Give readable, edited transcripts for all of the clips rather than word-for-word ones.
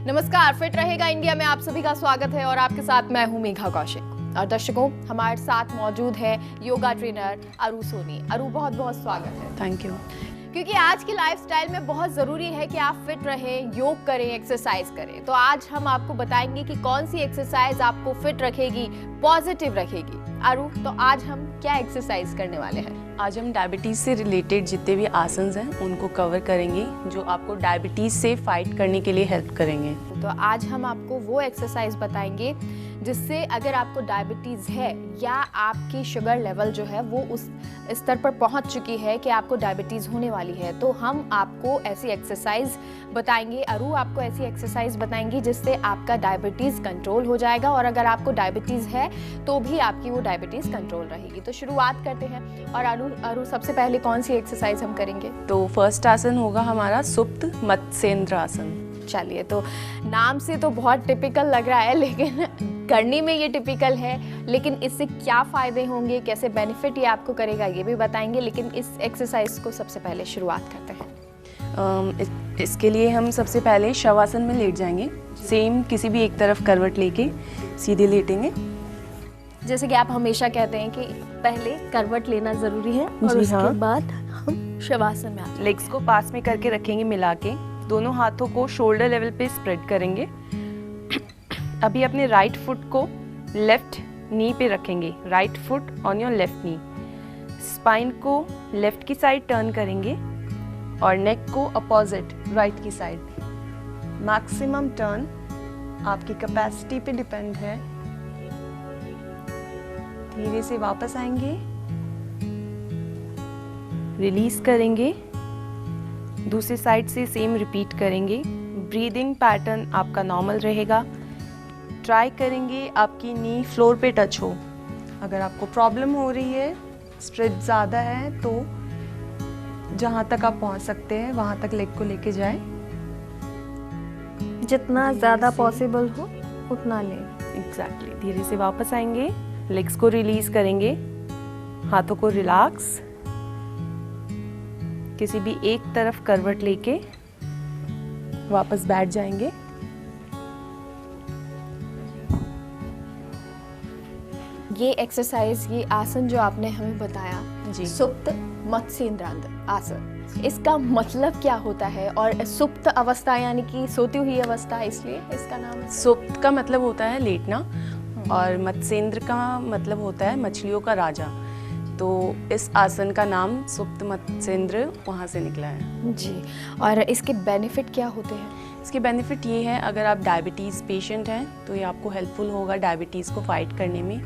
नमस्कार, फिट रहेगा इंडिया में आप सभी का स्वागत है और आपके साथ मैं हूं मेघा कौशिक। और दर्शकों, हमारे साथ मौजूद है योगा ट्रेनर अरु सोनी। अरु, बहुत बहुत स्वागत है। Thank you. क्योंकि आज की लाइफस्टाइल में बहुत ज़रूरी है कि आप फिट रहें, योग करें, एक्सरसाइज करें। तो आज हम आपको बताएंगे कि कौन सी एक्सरसाइज आपको फिट रखेगी, पॉजिटिव रखेगी। अरु, तो आज हम क्या एक्सरसाइज करने वाले हैं? आज हम डायबिटीज़ से रिलेटेड जितने भी आसन्स हैं उनको कवर करेंगे जो आपको डायबिटीज़ से फाइट करने के लिए हेल्प करेंगे। तो आज हम आपको वो एक्सरसाइज बताएंगे जिससे अगर आपको डायबिटीज़ है या आपकी शुगर लेवल जो है वो उस स्तर पर पहुंच चुकी है कि आपको डायबिटीज़ होने वाली है, तो हम आपको ऐसी एक्सरसाइज बताएंगे। अरु आपको ऐसी एक्सरसाइज बताएंगी जिससे आपका डायबिटीज़ कंट्रोल हो जाएगा, और अगर आपको डायबिटीज़ है तो भी आपकी वो डायबिटीज़ कंट्रोल रहेगी। तो शुरुआत करते हैं। और अरु सबसे पहले कौन सी एक्सरसाइज हम करेंगे? तो फर्स्ट आसन होगा हमारा सुप्त मत्स्येंद्र आसन। चलिए, तो नाम से तो बहुत टिपिकल लग रहा है, लेकिन करने में ये टिपिकल है, लेकिन इससे क्या फ़ायदे होंगे, कैसे बेनिफिट ये आपको करेगा, ये भी बताएंगे। लेकिन इस एक्सरसाइज को सबसे पहले शुरुआत करते हैं। इसके लिए हम सबसे पहले शवासन में लेट जाएंगे। सेम किसी भी एक तरफ करवट लेके सीधे लेटेंगे। जैसे कि आप हमेशा कहते हैं कि पहले करवट लेना ज़रूरी है और उसके बाद हम शवासन में आते हैं। लेग्स को पास में करके रखेंगे मिला के, दोनों हाथों को शोल्डर लेवल पे स्प्रेड करेंगे। अभी अपने राइट फुट को लेफ्ट नी पे रखेंगे, right foot on your left knee. Spine को लेफ्ट की साइड टर्न करेंगे और नेक को अपोजिट राइट की साइड। मैक्सिमम टर्न आपकी कैपेसिटी पे डिपेंड है। धीरे से वापस आएंगे, रिलीज करेंगे, दूसरी साइड से सेम रिपीट करेंगे। ब्रीदिंग पैटर्न आपका नॉर्मल रहेगा। ट्राई करेंगे आपकी नी फ्लोर पे टच हो। अगर आपको प्रॉब्लम हो रही है, स्ट्रेच ज़्यादा है, तो जहाँ तक आप पहुँच सकते हैं वहाँ तक लेग को लेके जाएं। जितना ज़्यादा पॉसिबल हो उतना लें। एग्जैक्टली। धीरे से वापस आएंगे, लेग्स को रिलीज करेंगे, हाथों को रिलैक्स, किसी भी एक तरफ करवट लेके वापस बैठ जाएंगे। ये एक्सरसाइज, ये आसन जो आपने हमें बताया जी, सुप्त मत्स्येंद्र आसन, इसका मतलब क्या होता है? और सुप्त अवस्था यानी कि सोती हुई अवस्था, इसलिए इसका नाम है। सुप्त का मतलब होता है लेटना और मत्स्येंद्र का मतलब होता है मछलियों का राजा। तो इस आसन का नाम सुप्त मत्स्येंद्र वहाँ से निकला है। जी। और इसके बेनिफिट क्या होते हैं? इसके बेनिफिट ये है, अगर आप डायबिटीज़ पेशेंट हैं तो ये आपको हेल्पफुल होगा डायबिटीज़ को फाइट करने में।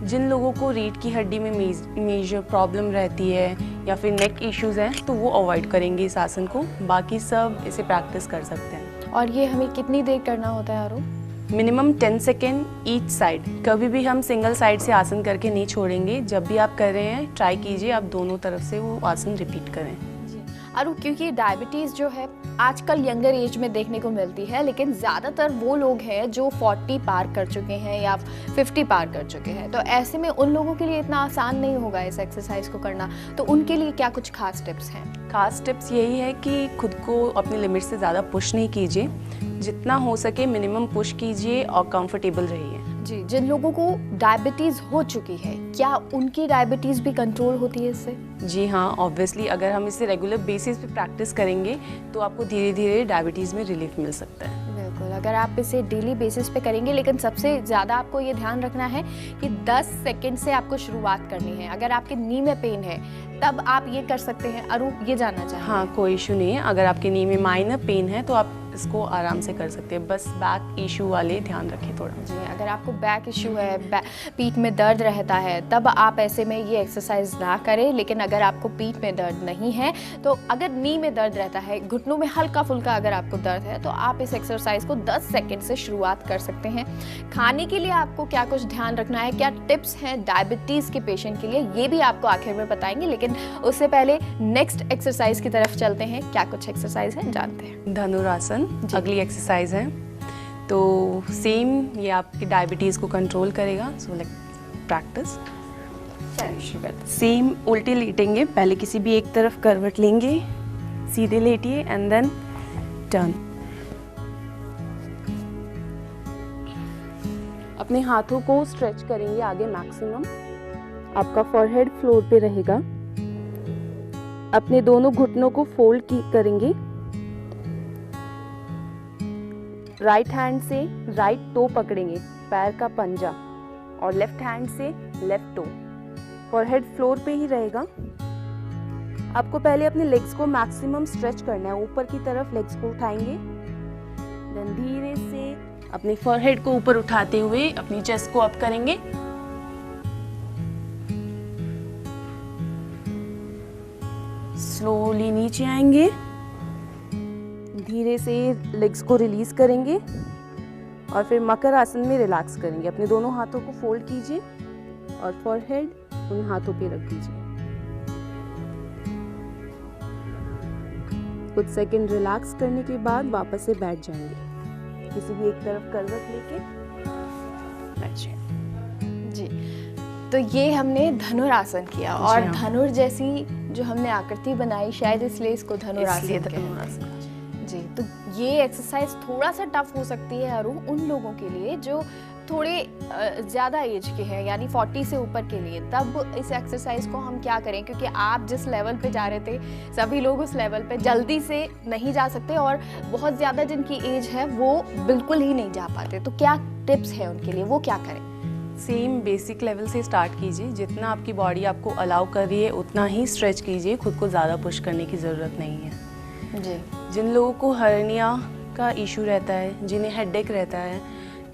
जिन लोगों को रीढ़ की हड्डी में मेजर प्रॉब्लम रहती है या फिर नेक इश्यूज़ हैं तो वो अवॉइड करेंगे इस आसन को। बाकी सब इसे प्रैक्टिस कर सकते हैं। और ये हमें कितनी देर करना होता है अरु? Minimum 10 second each side. कभी भी हम सिंगल साइड से आसन करके नहीं छोड़ेंगे। जब भी आप कर रहे हैं ट्राई कीजिए आप दोनों तरफ से वो आसन रिपीट करें। अरु, क्योंकि डायबिटीज़ जो है आजकल यंगर एज में देखने को मिलती है, लेकिन ज़्यादातर वो लोग हैं जो 40 पार कर चुके हैं या 50 पार कर चुके हैं। तो ऐसे में उन लोगों के लिए इतना आसान नहीं होगा इस एक्सरसाइज को करना। तो उनके लिए क्या कुछ खास टिप्स हैं? खास टिप्स यही है कि खुद को अपनी लिमिट से ज़्यादा पुश नहीं कीजिए। जितना हो सके मिनिमम पुश कीजिए और कंफर्टेबल रहिए। जी। जिन लोगों को डायबिटीज़ हो चुकी है, क्या उनकी डायबिटीज़ भी कंट्रोल होती है इससे? जी हाँ, ऑब्वियसली अगर हम इसे रेगुलर बेसिस पे प्रैक्टिस करेंगे तो आपको धीरे धीरे डायबिटीज़ में रिलीफ मिल सकता है। बिल्कुल, अगर आप इसे डेली बेसिस पे करेंगे। लेकिन सबसे ज़्यादा आपको ये ध्यान रखना है कि 10 सेकंड से आपको शुरुआत करनी है। अगर आपके नी में पेन है तब आप ये कर सकते हैं। अरु, ये जानना चाहिए। हाँ, कोई इशू नहीं है। अगर आपके नी में माइनर पेन है तो आप इसको आराम से कर सकते हैं। बस बैक इशू वाले ध्यान रखें थोड़ा। जी, अगर आपको बैक इशू है, पीठ में दर्द रहता है, तब आप ऐसे में ये एक्सरसाइज ना करें। लेकिन अगर आपको पीठ में दर्द नहीं है, तो अगर नी में दर्द रहता है, घुटनों में हल्का फुल्का अगर आपको दर्द है, तो आप इस एक्सरसाइज को 10 सेकंड से शुरुआत कर सकते हैं। खाने के लिए आपको क्या कुछ ध्यान रखना है, क्या टिप्स हैं डायबिटीज़ के पेशेंट के लिए, ये भी आपको आखिर में बताएंगे। लेकिन उससे पहले नेक्स्ट एक्सरसाइज की तरफ चलते हैं। क्या कुछ एक्सरसाइज है जानते हैं। धनुरासन अगली एक्सरसाइज है। तो सेम ये आपकी डायबिटीज़ को कंट्रोल करेगा। सो लाइक प्रैक्टिस सेम उल्टे लेटेंगे। पहले किसी भी एक तरफ करवट लेंगे, सीधे लेटिए एंड देन टर्न। अपने हाथों को स्ट्रेच करेंगे आगे मैक्सिमम। आपका फॉरहेड फ्लोर पे रहेगा। अपने दोनों घुटनों को फोल्ड करेंगे। राइट हैंड से राइट टो पकड़ेंगे, पैर का पंजा, और लेफ्ट हैंड से लेफ्ट टो। फॉरहेड फ्लोर पे ही रहेगा। आपको पहले अपने लेग्स को मैक्सिमम स्ट्रेच करना है, ऊपर की तरफ लेग्स को उठाएंगे। देन धीरे से अपने फॉरहेड को ऊपर उठाते हुए अपनी चेस्ट को अप करेंगे। स्लोली नीचे आएंगे, धीरे से लेग्स को रिलीज करेंगे और फिर मकर आसन में रिलैक्स करेंगे। अपने दोनों हाथों को फोल्ड कीजिए और फॉरहेड उन हाथों पे रख दीजिए। कुछ सेकंड रिलैक्स करने के बाद वापस से बैठ जाएंगे। किसी भी एक तरफ करवट लेके बैठ जाए। जी, तो ये हमने धनुरासन किया और हाँ। धनुर जैसी जो हमने आकृति बनाई, शायद इसलिए इसको धनुरासन कहते हैं। जी, तो ये एक्सरसाइज थोड़ा सा टफ हो सकती है अरु उन लोगों के लिए जो थोड़े ज़्यादा एज के हैं, यानी 40 से ऊपर के लिए। तब इस एक्सरसाइज को हम क्या करें, क्योंकि आप जिस लेवल पे जा रहे थे सभी लोग उस लेवल पे जल्दी से नहीं जा सकते और बहुत ज़्यादा जिनकी एज है वो बिल्कुल ही नहीं जा पाते। तो क्या टिप्स है उनके लिए, वो क्या करें? सेम बेसिक लेवल से स्टार्ट कीजिए। जितना आपकी बॉडी आपको अलाउ कर रही है उतना ही स्ट्रेच कीजिए। खुद को ज़्यादा पुश करने की ज़रूरत नहीं है। जी, जिन लोगों को हर्निया का इशू रहता है, जिन्हें हेडेक रहता है,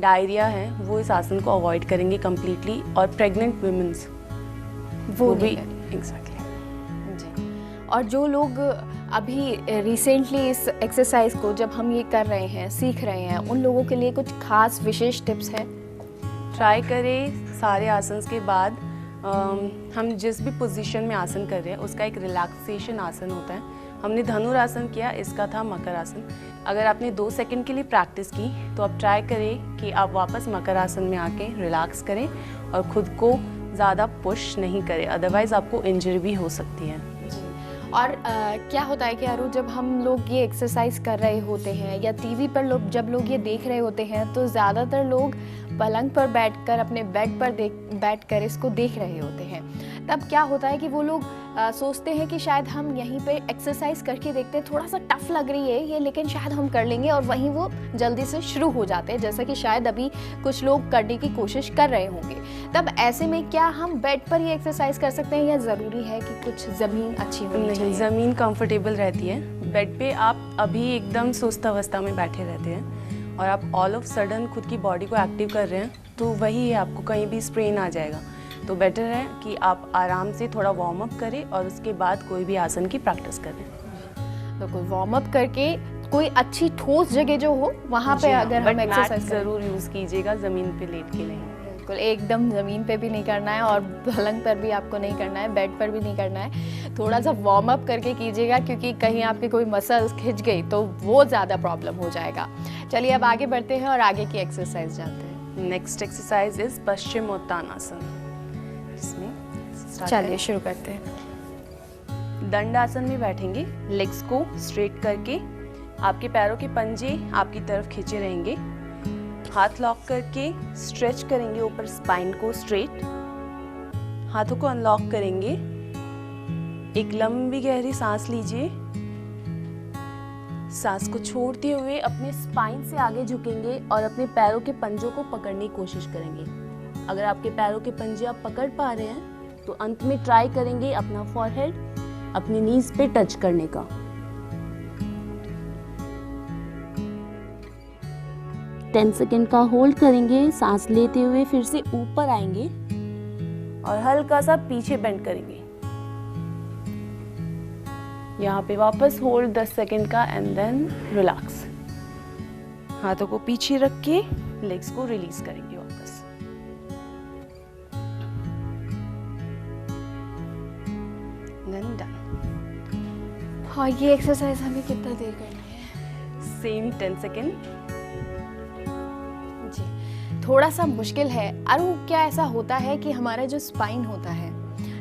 डायरिया है, वो इस आसन को अवॉइड करेंगे कम्प्लीटली। और प्रेग्नेंट वुमेन्स वो भी नहीं एग्जैक्टली। जी, और जो लोग अभी रिसेंटली इस एक्सरसाइज को जब हम ये कर रहे हैं, सीख रहे हैं, उन लोगों के लिए कुछ खास विशेष टिप्स हैं? ट्राई करें सारे आसन के बाद हम जिस भी पोजीशन में आसन कर रहे हैं उसका एक रिलैक्सेशन आसन होता है। हमने धनुरासन किया, इसका था मकर आसन। अगर आपने 2 सेकंड के लिए प्रैक्टिस की तो आप ट्राई करें कि आप वापस मकर आसन में आके रिलैक्स करें और खुद को ज़्यादा पुश नहीं करें, अदरवाइज़ आपको इंजरी भी हो सकती है। और क्या होता है कि अरु जब हम लोग ये एक्सरसाइज कर रहे होते हैं या टीवी पर जब लोग ये देख रहे होते हैं तो ज़्यादातर लोग पलंग पर बैठकर अपने बेड पर बैठकर इसको देख रहे होते हैं। तब क्या होता है कि वो लोग सोचते हैं कि शायद हम यहीं पे एक्सरसाइज करके देखते हैं, थोड़ा सा टफ लग रही है ये, लेकिन शायद हम कर लेंगे, और वहीं वो जल्दी से शुरू हो जाते हैं, जैसा कि शायद अभी कुछ लोग करने की कोशिश कर रहे होंगे। तब ऐसे में क्या हम बेड पर ये एक्सरसाइज कर सकते हैं या ज़रूरी है कि कुछ ज़मीन अच्छी होनी चाहिए? नहीं, ज़मीन कंफर्टेबल रहती है। बेड पे आप अभी एकदम सुस्त अवस्था में बैठे रहते हैं और आप ऑल ऑफ सडन खुद की बॉडी को एक्टिव कर रहे हैं, तो वही है, आपको कहीं भी स्ट्रेन आ जाएगा। तो बेटर है कि आप आराम से थोड़ा वार्म अप करें और उसके बाद कोई भी आसन की प्रैक्टिस करें। तो कोई वार्म अप करके कोई अच्छी ठोस जगह जो हो वहाँ पे अगर हम एक्सरसाइज ज़रूर यूज़ कीजिएगा, ज़मीन पे लेट के नहीं। बिल्कुल, एकदम ज़मीन पे भी नहीं करना है और पलंग पर भी आपको नहीं करना है, बेड पर भी नहीं करना है। थोड़ा सा वार्म अप करके कीजिएगा, क्योंकि कहीं आपकी कोई मसल्स खिंच गई तो वो ज़्यादा प्रॉब्लम हो जाएगा। चलिए अब आगे बढ़ते हैं और आगे की एक्सरसाइज जानते हैं। Next exercise is Paschimottanasana. चलिए शुरू करते हैं। दंडासन में बैठेंगे, लेग्स को स्ट्रेट करके, आपके पैरों के पंजे आपकी तरफ खींचे रहेंगे, हाथ लॉक करके स्ट्रेच करेंगे ऊपर स्पाइन को स्ट्रेट, हाथों को अनलॉक करेंगे, एक लंबी गहरी सांस लीजिए, सांस को छोड़ते हुए अपने स्पाइन से आगे झुकेंगे और अपने पैरों के पंजों को पकड़ने की कोशिश करेंगे। अगर आपके पैरों के पंजे आप पकड़ पा रहे हैं तो अंत में ट्राई करेंगे अपना फॉरहेड अपनी नीज पे टच करने का। टेन सेकेंड का होल्ड करेंगे, सांस लेते हुए फिर से ऊपर आएंगे और हल्का सा पीछे बेंड करेंगे। यहाँ पे वापस होल्ड 10 सेकेंड का एंड देन रिलैक्स। हाथों को पीछे रख के लेग्स को रिलीज करेंगे वापस। Then done. हाँ, ये एक्सरसाइज हमें कितना देर करनी है? Same 10 second. जी, थोड़ा सा मुश्किल है। अरु क्या ऐसा होता है कि हमारा जो स्पाइन होता है,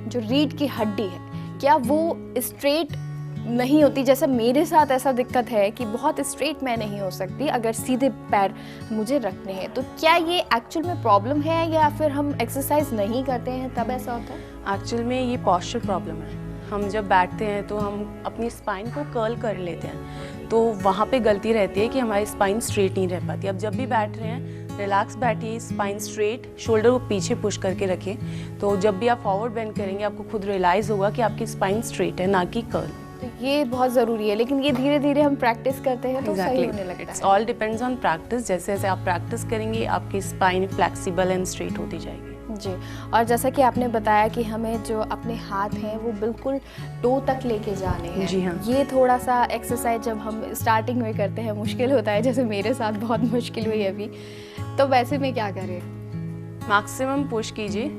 जो रीढ़ की हड्डी है, क्या वो स्ट्रेट नहीं होती, जैसे मेरे साथ ऐसा दिक्कत है कि बहुत स्ट्रेट मैं नहीं हो सकती अगर सीधे पैर मुझे रखने हैं, तो क्या ये एक्चुअल में प्रॉब्लम है या फिर हम एक्सरसाइज नहीं करते हैं तब ऐसा होता है? एक्चुअल में ये पॉस्चर प्रॉब्लम है। हम जब बैठते हैं तो हम अपनी स्पाइन को कर्ल कर लेते हैं, तो वहाँ पे गलती रहती है कि हमारी स्पाइन स्ट्रेट नहीं रह पाती। अब जब भी बैठ रहे हैं रिलैक्स बैठिए, स्पाइन स्ट्रेट, शोल्डर को पीछे पुश करके रखें, तो जब भी आप फॉरवर्ड बेंड करेंगे आपको खुद रियलाइज़ होगा कि आपकी स्पाइन स्ट्रेट है, ना कि कर्ल। तो ये बहुत ज़रूरी है, लेकिन ये धीरे धीरे हम प्रैक्टिस करते हैं तो सही होने लगता इट्स है। All depends on practice. जैसे जैसे आप प्रैक्टिस करेंगे आपकी स्पाइन फ्लेक्सिबल एंड स्ट्रेट होती जाएगी। जी, और जैसा कि आपने बताया कि हमें जो अपने हाथ हैं वो बिल्कुल टो तक लेके जाने हैं। जी हाँ। ये थोड़ा सा एक्सरसाइज जब हम स्टार्टिंग में करते हैं मुश्किल होता है, जैसे मेरे साथ बहुत मुश्किल हुई अभी, तो वैसे में क्या करें? मैक्सिमम पुश कीजिए,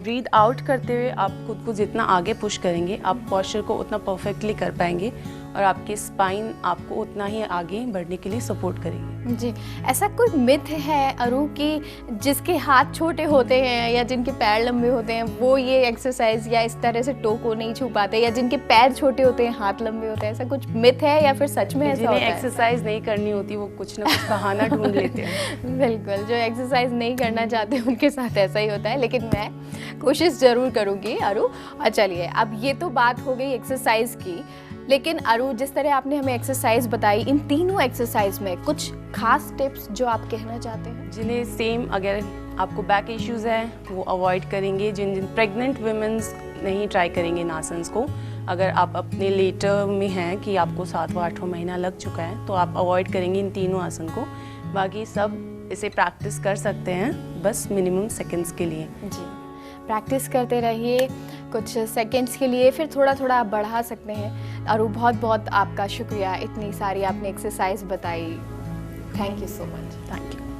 ब्रीथ आउट करते हुए आप खुद को जितना आगे पुश करेंगे आप पॉस्चर को उतना परफेक्टली कर पाएंगे और आपकी स्पाइन आपको उतना ही आगे बढ़ने के लिए सपोर्ट करेगी। जी, ऐसा कोई मिथ है अरू कि जिसके हाथ छोटे होते हैं या जिनके पैर लंबे होते हैं वो ये एक्सरसाइज या इस तरह से टो को नहीं छू पाते, या जिनके पैर छोटे होते हैं हाथ लंबे होते हैं, ऐसा कुछ मिथ है या फिर सच में ऐसा जिन्हें होता है? एक्सरसाइज नहीं करनी होती वो कुछ ना कुछ बहाना ढूंढ लेते हैं। बिल्कुल, जो एक्सरसाइज नहीं करना चाहते उनके साथ ऐसा ही होता है, लेकिन मैं कोशिश ज़रूर करूँगी अरू। और चलिए, अब ये तो बात हो गई एक्सरसाइज की, लेकिन अरू जिस तरह आपने हमें एक्सरसाइज बताई, इन तीनों एक्सरसाइज में कुछ खास टिप्स जो आप कहना चाहते हैं? जिन्हें सेम अगर आपको बैक इश्यूज़ है वो अवॉइड करेंगे, जिन प्रेग्नेंट वुमेन्स नहीं ट्राई करेंगे इन आसन्स को। अगर आप अपने लेटर में हैं कि आपको 7वां 8वां महीना लग चुका है तो आप अवॉइड करेंगे इन तीनों आसन को। बाकी सब इसे प्रैक्टिस कर सकते हैं, बस मिनिमम सेकंड्स के लिए। जी, प्रैक्टिस करते रहिए कुछ सेकंड्स के लिए, फिर थोड़ा थोड़ा आप बढ़ा सकते हैं। और बहुत बहुत आपका शुक्रिया, इतनी सारी आपने एक्सरसाइज बताई। Thank you so much. Thank you.